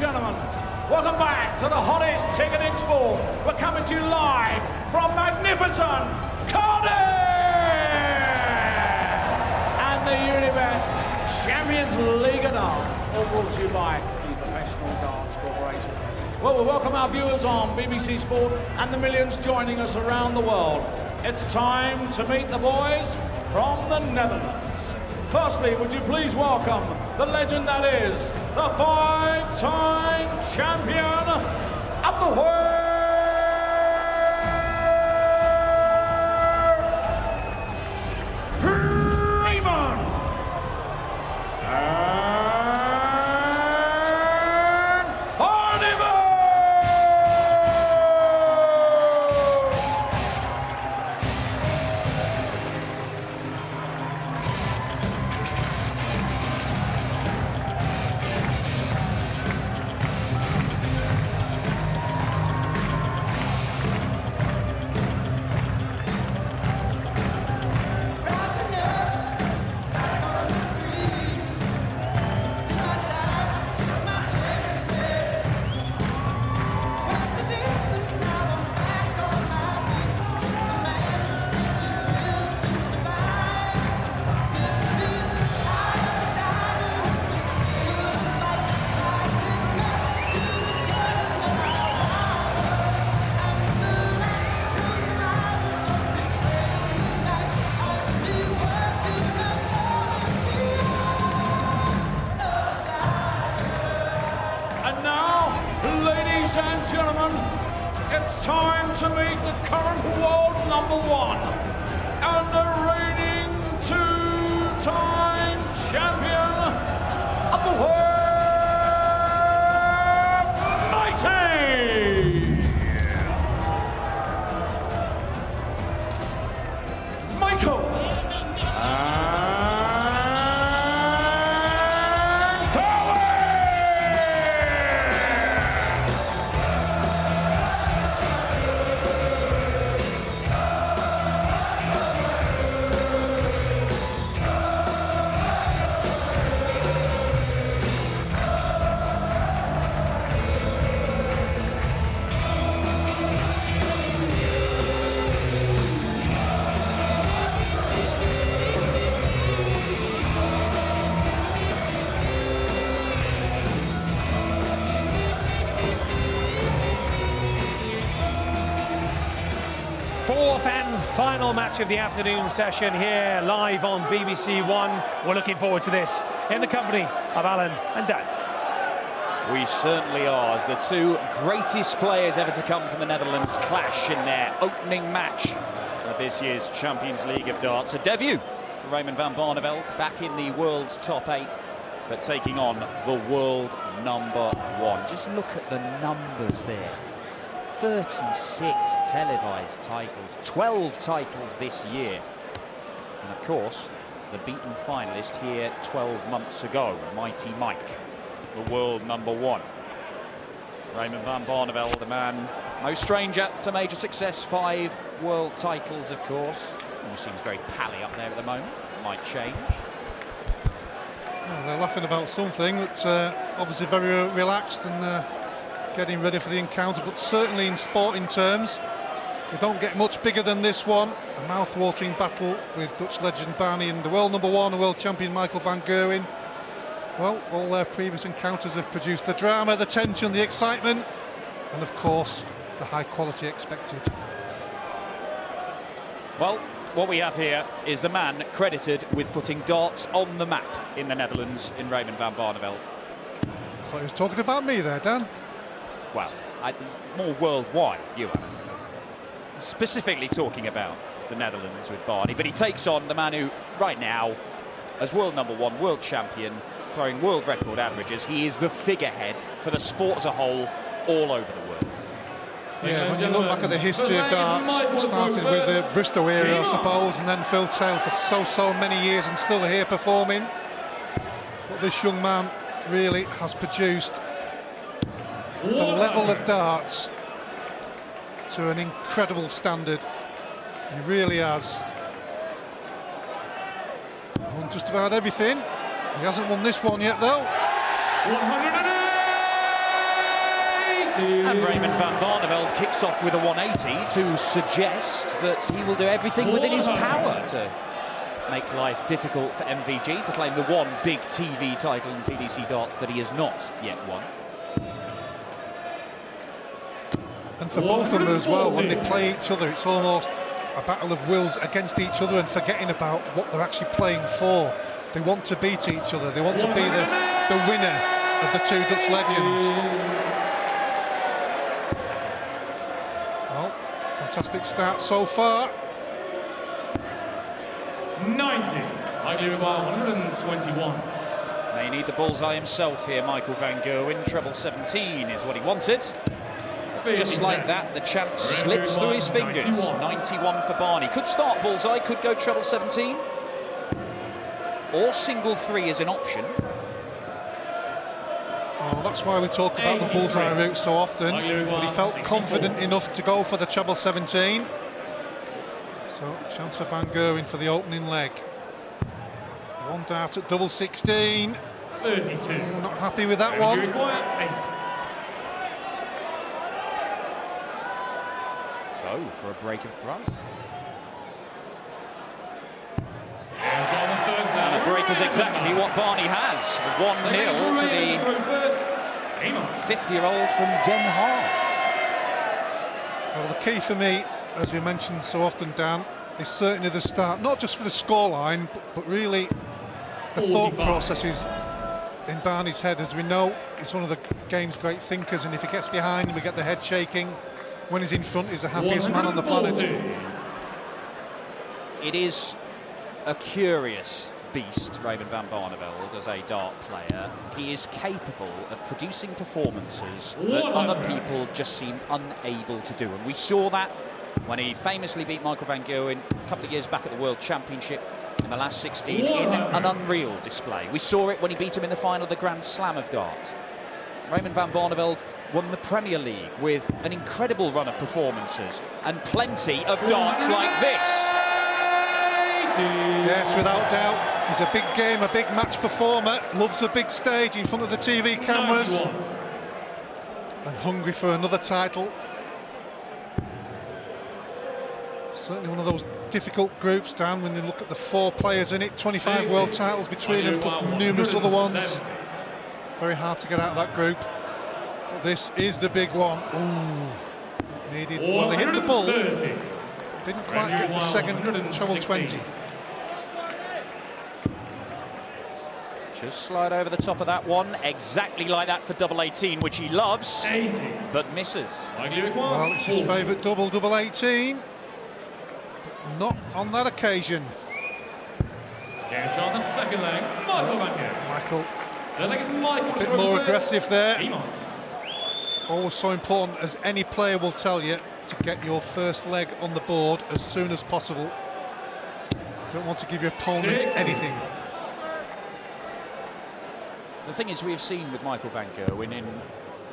gentlemen, welcome back to the hottest ticket in sport. We're coming to you live from magnificent Cardiff! And the Unibet Champions League of Darts, all brought to you by the Professional Darts Corporation. Well, we welcome our viewers on BBC Sport and the millions joining us around the world. It's time to meet the boys from the Netherlands. Firstly, would you please welcome the legend that is the five-time champion of the world, Raymond and Barneveld! Ladies and gentlemen, it's time to meet the current world number one and the reigning two-time champion of the world, Michael. Fourth and final match of the afternoon session here live on BBC One. We're looking forward to this in the company of Alan and Dan. We certainly are, as the two greatest players ever to come from the Netherlands clash in their opening match of this year's Champions League of Darts. A debut for Raymond van Barneveld, back in the world's top 8, but taking on the world number 1. Just look at the numbers there. 36 televised titles, 12 titles this year. And of course, the beaten finalist here 12 months ago, Mighty Mike, the world number 1. Raymond van Barneveld, the man no stranger to major success, 5 world titles, of course. He seems very pally up there at the moment. Might change. Well, they're laughing about something that's obviously very relaxed and getting ready for the encounter, but certainly in sporting terms, they don't get much bigger than this one. A mouth-watering battle with Dutch legend Barney and the world number 1, world champion Michael van Gerwen. Well, all their previous encounters have produced the drama, the tension, the excitement, and of course, the high quality expected. Well, what we have here is the man credited with putting darts on the map in the Netherlands, in Raymond van Barneveld. So he was talking about me there, Dan. Well, more worldwide, you are. Specifically talking about the Netherlands with Barney, but he takes on the man who, right now, as world number 1, world champion, throwing world record averages, he is the figurehead for the sport as a whole, all over the world. Yeah, when you look back at the history of darts, started with the Bristol era, I suppose, and then Phil Taylor for so many years and still here performing. But this young man really has produced the level of darts to an incredible standard. He really has won just about everything. He hasn't won this one yet, though. 108 And Raymond van Barneveld kicks off with a 180 to suggest that he will do everything within his power to make life difficult for MVG to claim the one big TV title in PDC darts that he has not yet won. And for both of them as well, when they play each other, it's almost a battle of wills against each other and forgetting about what they're actually playing for. They want to beat each other. They want to be the winner of the two Dutch legends. Well, fantastic start so far. 90. I give 121. May need the bullseye himself here, Michael van Gerwen. Treble 17 is what he wanted. Just like that, the chance slips through his fingers. 91 for Barney. Could start bullseye, could go treble 17. Or single 3 is an option. Oh, that's why we talk about the bullseye route so often. But he felt confident enough to go for the treble 17. So, chance for Van Gerwen for the opening leg. One dart at double 16. 32. Oh, not happy with that one. 8. So, for a break of throw. And a break is exactly what Barney has. 1-0 to the 50-year-old from Den Haag. Well, the key for me, as we mentioned so often, Dan, is certainly the start, not just for the scoreline, but really the thought processes in Barney's head. As we know, he's one of the game's great thinkers, and if he gets behind, we get the head shaking. When he's in front, he's the happiest man on the planet. It is a curious beast, Raymond van Barneveld, as a dart player. He is capable of producing performances that other people just seem unable to do. And we saw that when he famously beat Michael van Gerwen a couple of years back at the World Championship in the last 16 in an unreal display. We saw it when he beat him in the final of the Grand Slam of darts. Raymond van Barneveld won the Premier League with an incredible run of performances and plenty of darts like this. Yes, without doubt. He's a big game, a big match performer, loves a big stage in front of the TV cameras. And hungry for another title. Certainly one of those difficult groups, Dan, when you look at the 4 players in it, 25 world titles between them, plus numerous other ones. Very hard to get out of that group. But this is the big one. Ooh, needed, well, they hit the ball, didn't quite get the second treble 20. Just slide over the top of that one, exactly like that for double 18, which he loves, but misses. Well, it's his favourite double, double 18. But not on that occasion. Gets on the second leg, Michael van Gerwen. Michael, The leg is Michael. a bit more aggressive there. Iman. Always so important, as any player will tell you, to get your first leg on the board as soon as possible. Don't want to give your opponent anything. The thing is, we've seen with Michael van Gerwen in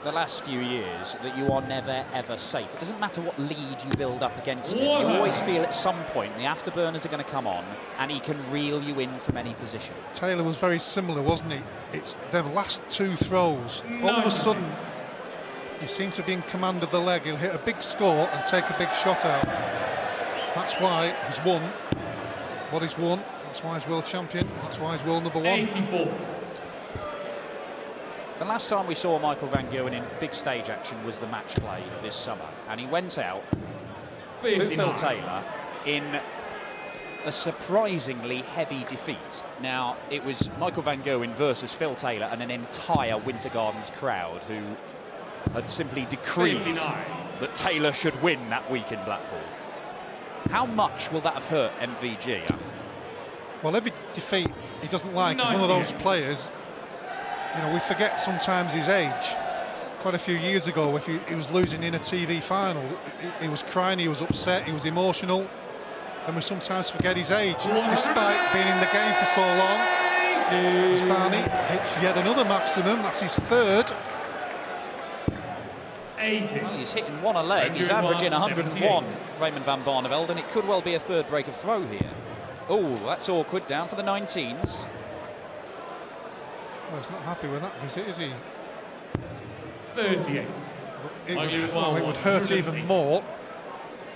the last few years that you are never, ever safe. It doesn't matter what lead you build up against him. You always feel at some point the afterburners are going to come on and he can reel you in from any position. Taylor was very similar, wasn't he? It's their last 2 throws. All of a sudden, he seemed to be in command of the leg. He'll hit a big score and take a big shot out. That's why he's won what he's won. That's why he's world champion. That's why he's world number 1. 84. The last time we saw Michael van Gerwen in big stage action was the match play this summer, and he went out to Phil Taylor in a surprisingly heavy defeat. Now, it was Michael van Gerwen versus Phil Taylor and an entire Winter Gardens crowd who had simply decreed that Taylor should win that week in Blackpool. How much will that have hurt MVG? Well, every defeat he doesn't like. He's one of those players. You know, we forget sometimes his age. Quite a few years ago, if he was losing in a TV final, he was crying, he was upset, he was emotional. And we sometimes forget his age, despite being in the game for so long. As Barney hits yet another maximum, that's his 3rd. Well, he's hitting one a leg, he's averaging 101, Raymond van Barneveld, and it could well be a 3rd break of throw here. Oh, that's awkward, down for the 19s. Well, he's not happy with that visit, is he? 38. It would hurt even more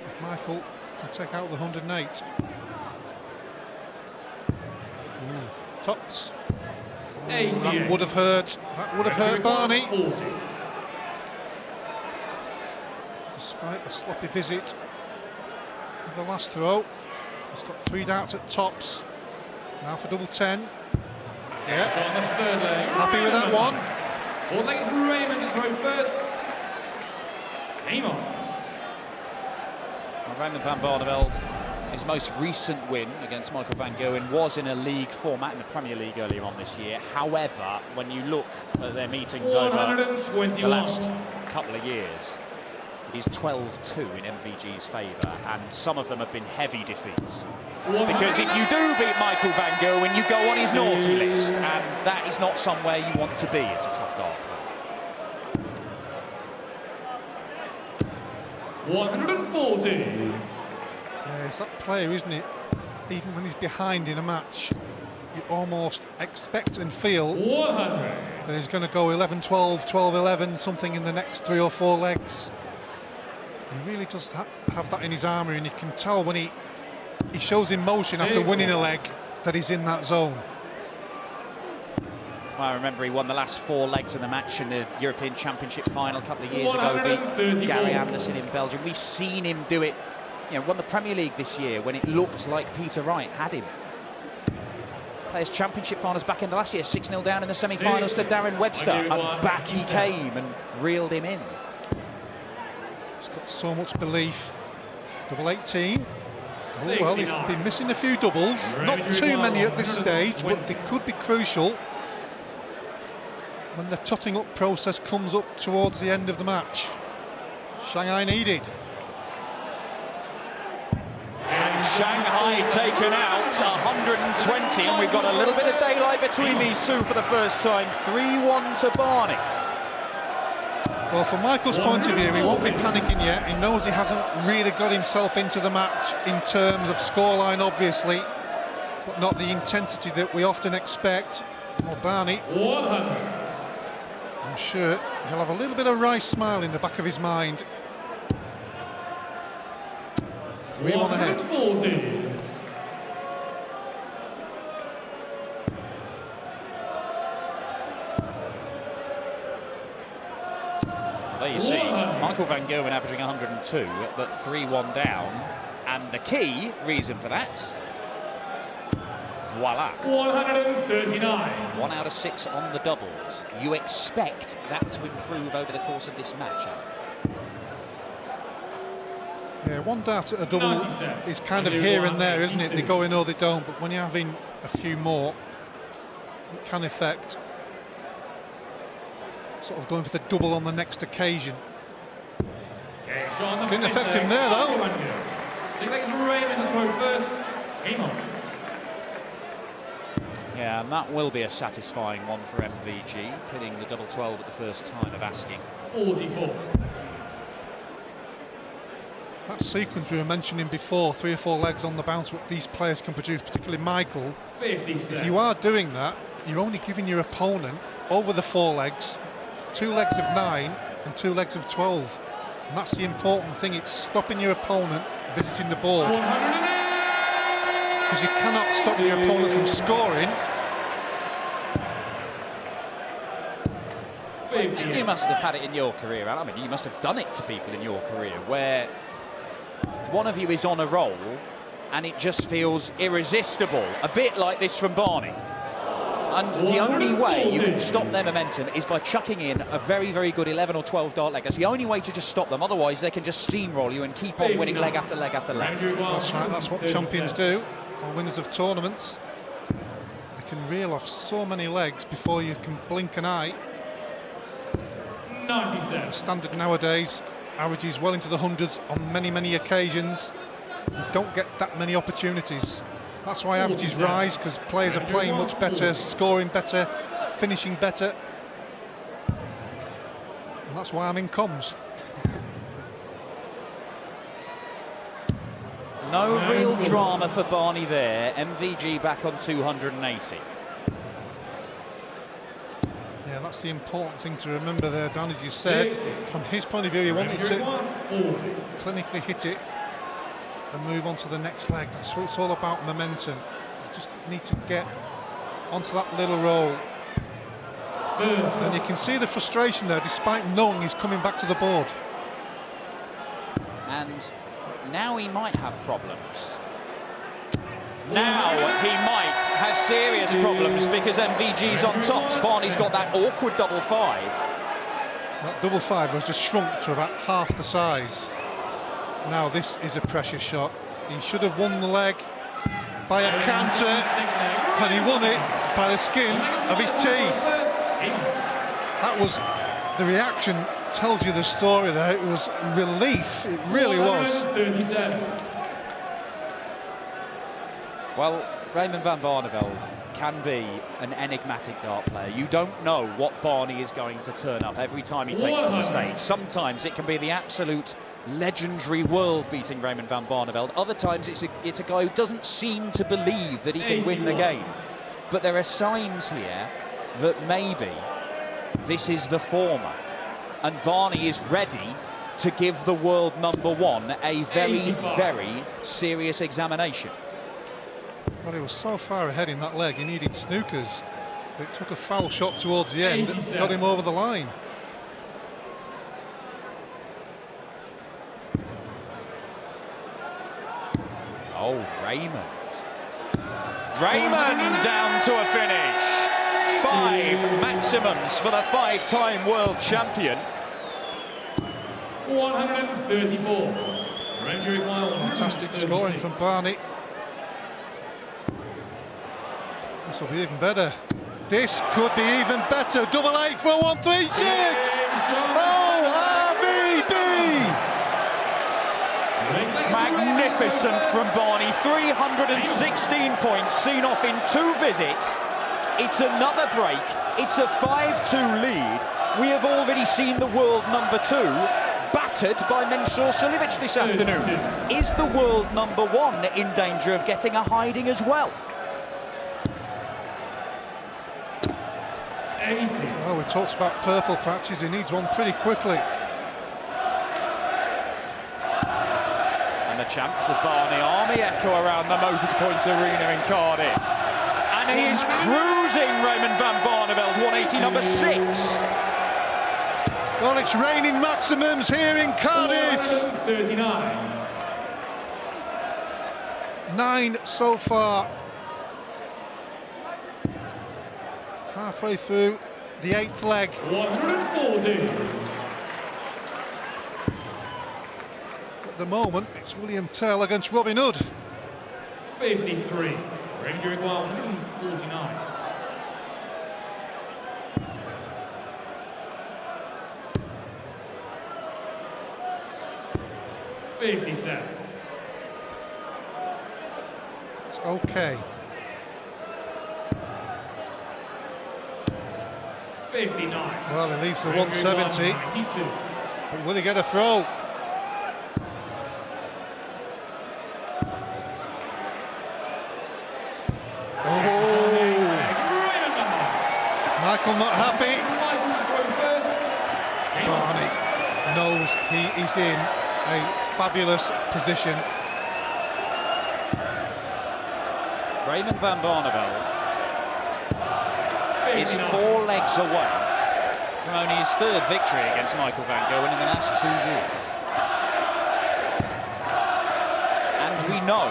if Michael can take out the 108. Tops. That would have hurt. That would have hurt Barney. 40. Despite a sloppy visit of the last throw. He's got 3 darts at tops. Now for double 10. Yeah. So on the third leg. Happy with that one. Fourth leg is Raymond to throw first. Aim on. Well, Raymond van Barneveld, his most recent win against Michael van Gerwen was in a league format in the Premier League earlier on this year. However, when you look at their meetings over the last couple of years, it is 12-2 in MVG's favour, and some of them have been heavy defeats. Because if you do beat Michael van Gerwen, you go on his naughty list, and that is not somewhere you want to be as a top dart. 140. Yeah, it's that player, isn't it? Even when he's behind in a match, you almost expect and feel 100. that he's going to go 11-12, 12-11, something in the next 3 or 4 legs. He really does have that in his armour, and you can tell when he shows emotion after winning a leg that he's in that zone. I remember he won the last 4 legs of the match in the European Championship final a couple of years ago, beat Gary Anderson in Belgium. We've seen him do it, you know, won the Premier League this year when it looked like Peter Wright had him. Players Championship finals back in the last year, 6-0 down in the semi-finals to Darren Webster, and back he came and reeled him in. He's got so much belief. Double 18. Oh, well, he's been missing a few doubles. Not too many at this stage, but they could be crucial when the totting up process comes up towards the end of the match. Shanghai needed. And Shanghai taken out 120, and we've got a little bit of daylight between these two for the first time. 3-1 to Barney. Well, from Michael's point of view, he won't be panicking yet. He knows he hasn't really got himself into the match in terms of scoreline, obviously, but not the intensity that we often expect. Well, Barney, 100. I'm sure he'll have a little bit of wry smile in the back of his mind. 3-1 ahead. 140. There you see Michael van Gerwen averaging 102, but 3-1 down, and the key reason for that, voila. 139. 1 out of 6 on the doubles. You expect that to improve over the course of this match. Yeah, 1 dart at a double is kind of here and there, isn't it? They go in or they don't, but when you're having a few more, it can affect. Sort of going for the double on the next occasion. Didn't affect him there, though. 6 legs Raymond to throw first. Aim on. Yeah, and that will be a satisfying one for MVG, hitting the double 12 at the first time of asking. 44. That sequence we were mentioning before, 3 or 4 legs on the bounce, what these players can produce, particularly Michael. 56. If you are doing that, you're only giving your opponent over the 4 legs, 2 legs of 9 and 2 legs of 12. And that's the important thing, it's stopping your opponent visiting the board. Because you cannot stop your opponent from scoring. You must have had it in your career, Alan. I mean, you must have done it to people in your career where one of you is on a roll and it just feels irresistible. A bit like this from Barney. And the only way you can stop their momentum is by chucking in a very, very good 11 or 12 dart leg. That's the only way to just stop them. Otherwise, they can just steamroll you and keep on winning leg after leg after leg. That's right, that's what champions do, or winners of tournaments. They can reel off so many legs before you can blink an eye. 97. Standard nowadays averages well into the hundreds on many, many occasions. You don't get that many opportunities. That's why averages rise, because players are playing much better, scoring better, finishing better. And that's why I'm in comms. No real drama for Barney there. MVG back on 280. Yeah, Yeah, that's the important thing to remember there, Dan, as you said. From his point of view, he wanted to clinically hit it and move on to the next leg. That's what it's all about, momentum. You just need to get onto that little roll. And you can see the frustration there, despite knowing he's coming back to the board. And now he might have problems. Now he might have serious problems because MVG's on top. Barney's got that awkward double five. That double five was just shrunk to about half the size. Now this is a pressure shot. He should have won the leg by a canter, and he won it by the skin of his teeth. That was, the reaction tells you the story there. It was relief, it really was. Well, Raymond van Barneveld can be an enigmatic dart player. You don't know what Barney is going to turn up every time he takes to the stage. Sometimes it can be the absolute legendary world-beating Raymond van Barneveld. Other times it's a guy who doesn't seem to believe that he can win the game. But there are signs here that maybe this is the former. And Barney is ready to give the world #1 a very, very serious examination. Well, he was so far ahead in that leg, he needed snookers. It took a foul shot towards the end that got him over the line. Oh, Raymond. Raymond down to a finish. 5 maximums for the 5-time world champion. 134. Fantastic scoring from Barney. This will be even better. This could be even better. 8-8 for a 136. Oh, RVB! Magnificent from Barney. 316 points seen off in 2 visits. It's another break. It's a 5-2 lead. We have already seen the world #2 battered by Mensur Suljovic this afternoon. Is the world #1 in danger of getting a hiding as well? Oh, we talked about purple patches. He needs one pretty quickly. And the chants of Barney Army echo around the Moped Point Arena in Cardiff. And he is cruising, Raymond van Barneveld, 180 #6. Well, it's raining maximums here in Cardiff. 39. 9 so far. Halfway through the 8th leg. 140. At the moment, it's William Tell against Robin Hood. 53. Ranger 149. 57. It's okay. 59. Well, he leaves the 170. But will he get a throw? Michael not happy. Barney knows he is in a fabulous position. Raymond van Barneveld is 4 legs away from only his 3rd victory against Michael van Gerwen in the last 2 years. And we know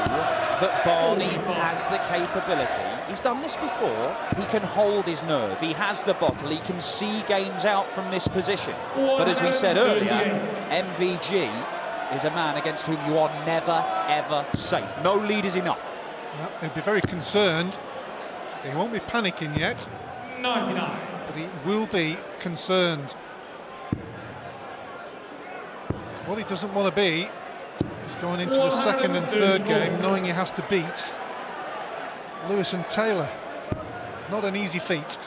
that Barney has the capability. He's done this before. He can hold his nerve. He has the bottle. He can see games out from this position. But as we said earlier, MVG is a man against whom you are never, ever safe. No lead is enough. Well, he'll be very concerned. He won't be panicking yet. 99. But he will be concerned. What he doesn't want to be is going into the 2nd and 3rd game knowing he has to beat Lewis and Taylor. Not an easy feat.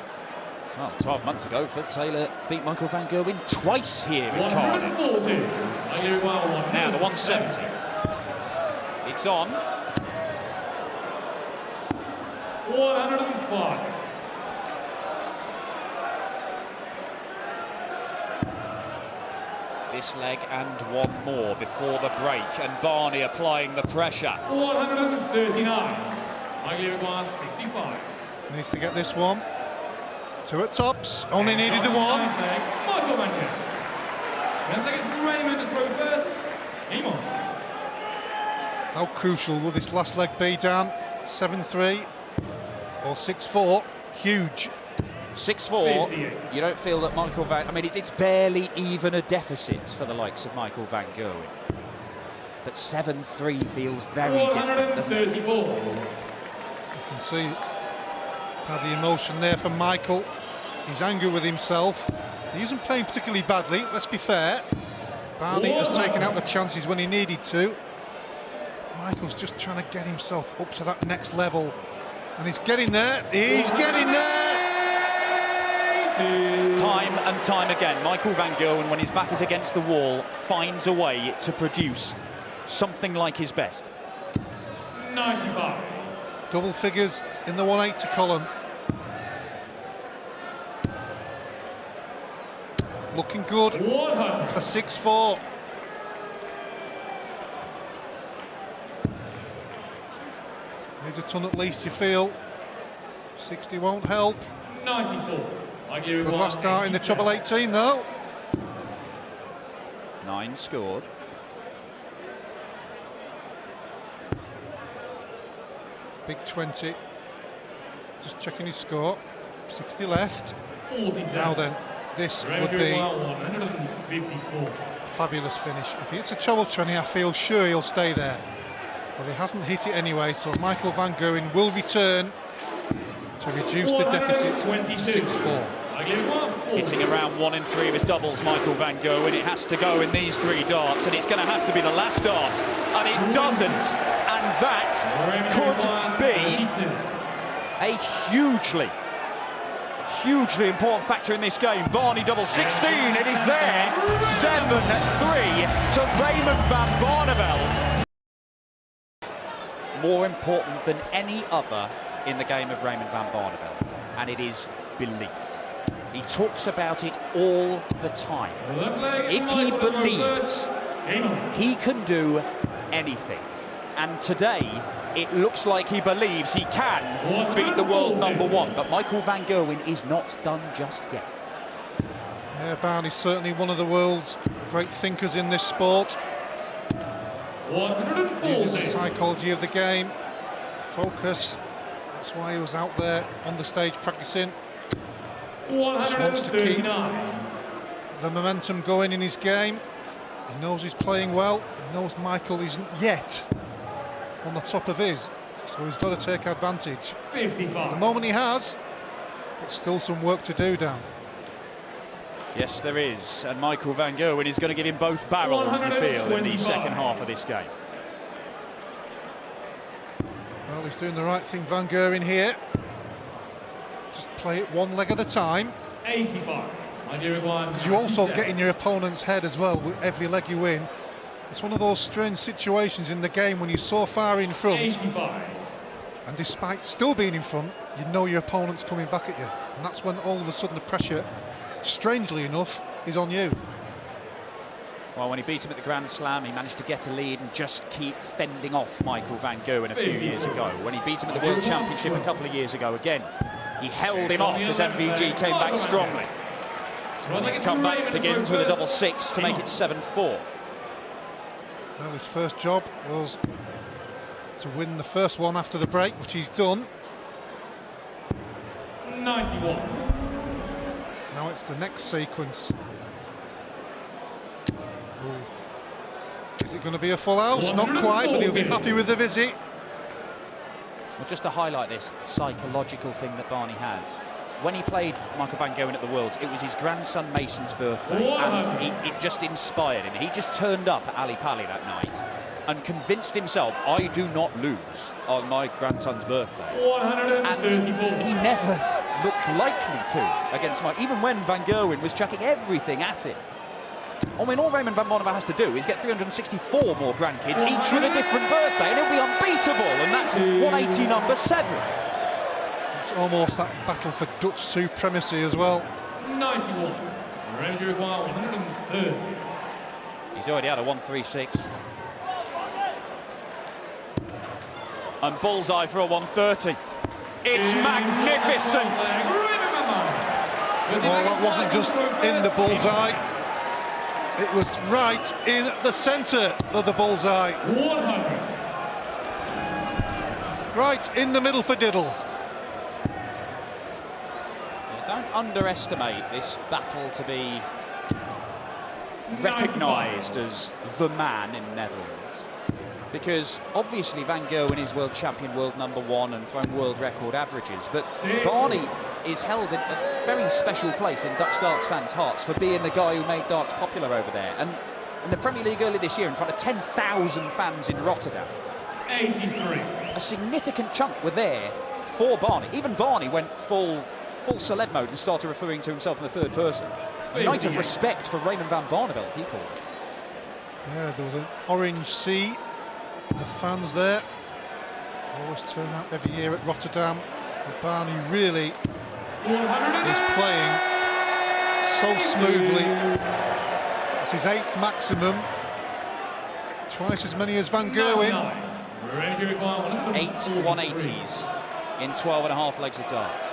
Well, 12 months ago, Phil Taylor beat Michael van Gerwen twice here in Cardiff. 140. Now the 170. It's on. 105. this leg and one more before the break, and Barney applying the pressure. 139. Likely requires 65. Needs to get this one. Two at tops. Only needed the one. Michael Van Gerwen. Strength against Raymond to throw first. Aim on. How crucial will this last leg be, Dan? 7-3 or 6-4? Huge. 6-4, you don't feel that Michael Van... I mean, it's barely even a deficit for the likes of Michael Van Gerwen. But 7-3 feels very different, doesn't it? 134. You can see how the emotion there from Michael. He's angry with himself. He isn't playing particularly badly, let's be fair. Barney has taken out the chances when he needed to. Michael's just trying to get himself up to that next level. And he's getting there. He's getting there! Time and time again, Michael Van Gerwen, when his back is against the wall, finds a way to produce something like his best. 95. Double figures in the 180 column. Looking good 100. for 6-4. Needs a ton at least, you feel. 60 won't help. 94. Good last start in the treble 18 though. 9 scored. Big 20. Just checking his score. 60 left. 47. Now then, this would be 154. a fabulous finish. If he hits a treble 20, I feel sure he'll stay there. But he hasn't hit it anyway, so Michael Van Gerwen will return to reduce the deficit to 6-4. Hitting around 1 in 3 of his doubles, Michael Van Gerwen. It has to go in these 3 darts, and it's going to have to be the last dart, and it doesn't. And that could be a hugely important factor in this game. Barney double 16, it is there. 7-3 to Raymond van Barneveld. More important than any other in the game of Raymond van Barneveld, and it is belief. He talks about it all the time. If he believes, he can do anything. And today, it looks like he believes he can beat the world #1. But Michael Van Gerwen is not done just yet. Yeah, Barney's certainly one of the world's great thinkers in this sport. Uses the psychology of the game, focus. That's why he was out there on the stage practicing. Just wants to keep the momentum going in his game. He knows he's playing well. He knows Michael isn't yet on the top of his, so he's got to take advantage. 55. At the moment he has, but still some work to do, Dan. Yes, there is, and Michael Van Gerwen is going to give him both barrels, you feel, in the second half of this game. Well, he's doing the right thing, Van Gerwen here. Just play it one leg at a time. 85. Because you also get in your opponent's head as well with every leg you win. It's one of those strange situations in the game when you're so far in front. 85. And despite still being in front, you know your opponent's coming back at you. And that's when all of a sudden the pressure, strangely enough, is on you. Well, when he beat him at the Grand Slam, he managed to get a lead and just keep fending off Michael Van Gerwen a few years ago. When he beat him at the World Championship a couple of years ago again, he held him off as MVG came back strongly. And his comeback begins with a double 6 to make it 7-4. Well, his first job was to win the first one after the break, which he's done. 91. Now it's the next sequence. Ooh. Is it going to be a full house? Not quite, but he'll be happy with the visit. Well, just to highlight this psychological thing that Barney has. When he played Michael Van Gerwen at the Worlds, it was his grandson Mason's birthday, and it just inspired him. He just turned up at Ali Pali that night and convinced himself, I do not lose on my grandson's birthday. 134. And he never looked likely to against Mike, even when Van Gerwen was chucking everything at him. I mean, all Raymond van Barneveld has to do is get 364 more grandkids, each with a different birthday, and he'll be unbeatable, and that's 180 #7. It's almost that battle for Dutch supremacy as well. 91. Range require 130. He's already had a 136. And bullseye for a 130. It's magnificent! Well, that wasn't just in the bullseye. It was right in the centre of the bullseye. 100. Right in the middle for Diddle. Don't underestimate this battle to be recognised as the man in Netherlands. Because obviously Van Gerwen is world champion, world #1 and thrown world record averages, but Barney is held in a very special place in Dutch darts fans' hearts for being the guy who made darts popular over there. And in the Premier League earlier this year in front of 10,000 fans in Rotterdam. 83. A significant chunk were there for Barney. Even Barney went full celeb mode and started referring to himself in the third person. A night of respect for Raymond van Barneveld, he called it. Yeah, there was an orange sea. The fans there always turn out every year at Rotterdam. But Barney really is playing so smoothly. It's his 8th maximum, twice as many as Van Gerwen. 8 180s in 12.5 legs of darts.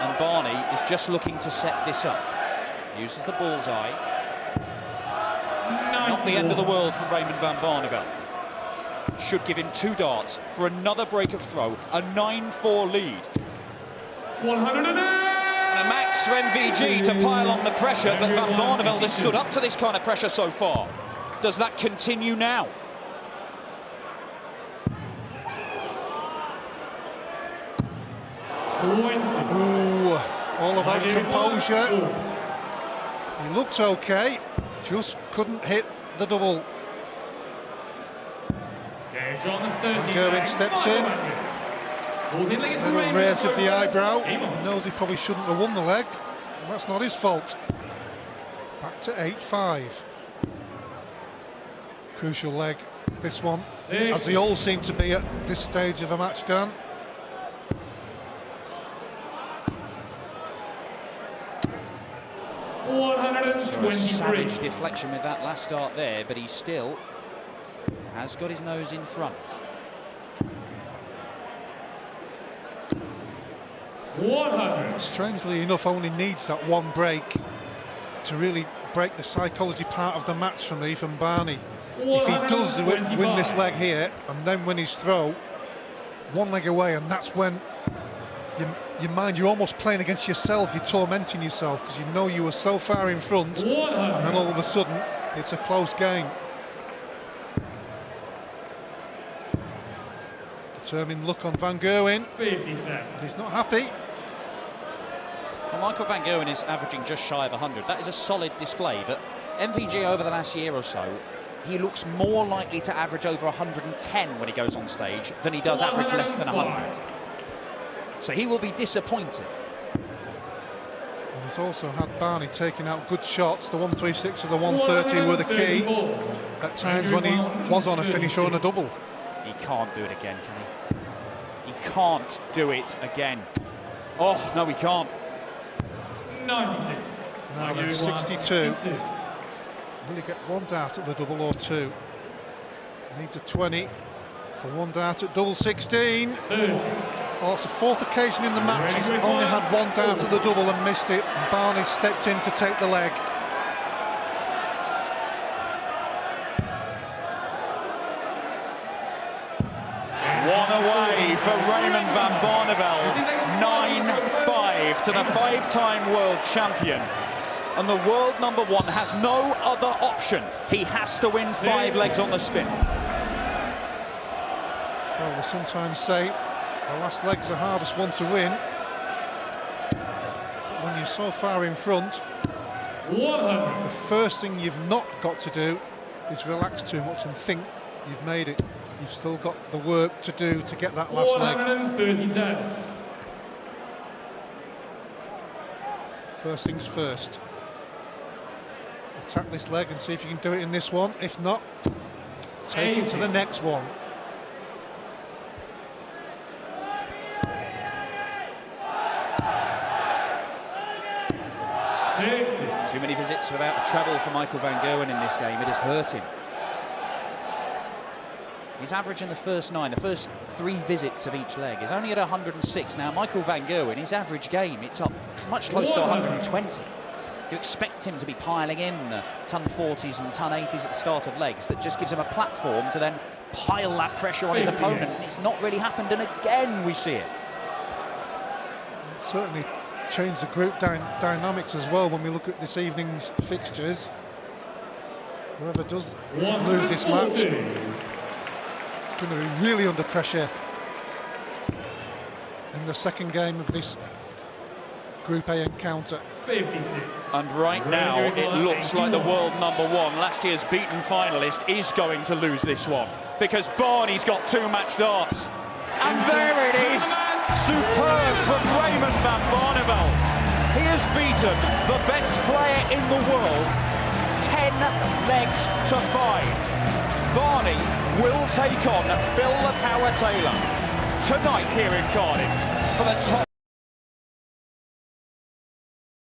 And Barney is just looking to set this up. Uses the bullseye. Not the end of the world for Raymond van Barneveld. Should give him 2 darts for another break of throw, a 9-4 lead. 108. And a max for MVG to pile on the pressure, but van Barneveld has stood up to this kind of pressure so far. Does that continue now? Ooh, all about composure. He looks okay, just couldn't hit the double. Van Gerwen steps in. Little raise of the eyebrow. He knows he probably shouldn't have won the leg. And that's not his fault. Back to 8-5. Crucial leg, this one, as they all seem to be at this stage of a match, Dan. So a savage deflection with that last start there, but he still has got his nose in front. 100. Strangely enough, only needs that one break to really break the psychology part of the match for me from Barney. If he does win this leg here and then win his throw, one leg away, and that's when your mind, you're almost playing against yourself, you're tormenting yourself because you know you were so far in front, and then all of a sudden it's a close game. Determined look on Van Gerwen, 57. but he's not happy. Well, Michael van Gerwen is averaging just shy of 100. That is a solid display, but MVG over the last year or so, he looks more likely to average over 110 when he goes on stage than he does average less than 100. So he will be disappointed. And he's also had Barney taking out good shots. The 136 and the 130 were the key at times when he was on a finish or on a double. He can't do it again, can he? He can't do it again. Oh, no, he can't. 96. Now then, 62. Will he get one dart at the double or 2? Needs a 20 for one dart at double 16. 30. Well, it's the 4th occasion in the match he's only had one dart at the double and missed it, and Barney stepped in to take the leg. One away for Raymond van Barneveld. 9-5 to the 5-time world champion. And the world #1 has no other option. He has to win 5 legs on the spin. Well, they sometimes say the last leg's the hardest one to win. But when you're so far in front, 100. the first thing you've not got to do is relax too much and think you've made it. You've still got the work to do to get that last leg. 137. First things first. Attack this leg and see if you can do it in this one. If not, take it to the next one. Too many visits without a treble for Michael van Gerwen in this game. It has hurt him. His average in the first 9, the first 3 visits of each leg, is only at 106. Now, Michael van Gerwen, his average game, it's up much closer to 120. You expect him to be piling in ton 40s and ton 80s at the start of legs. That just gives him a platform to then pile that pressure on his opponent. It's not really happened, and again we see it. Certainly changed the group dynamics as well when we look at this evening's fixtures. Whoever does lose this match is going to be really under pressure in the second game of this Group A encounter. 56. And right now it looks like the world #1, last year's beaten finalist, is going to lose this one, because Barney's got 2 match darts. And there it is, superb from Raymond van Barneveld. He has beaten the best player in the world 10 legs to 5. Barney will take on Phil the Power Taylor tonight here in Cardiff for the top.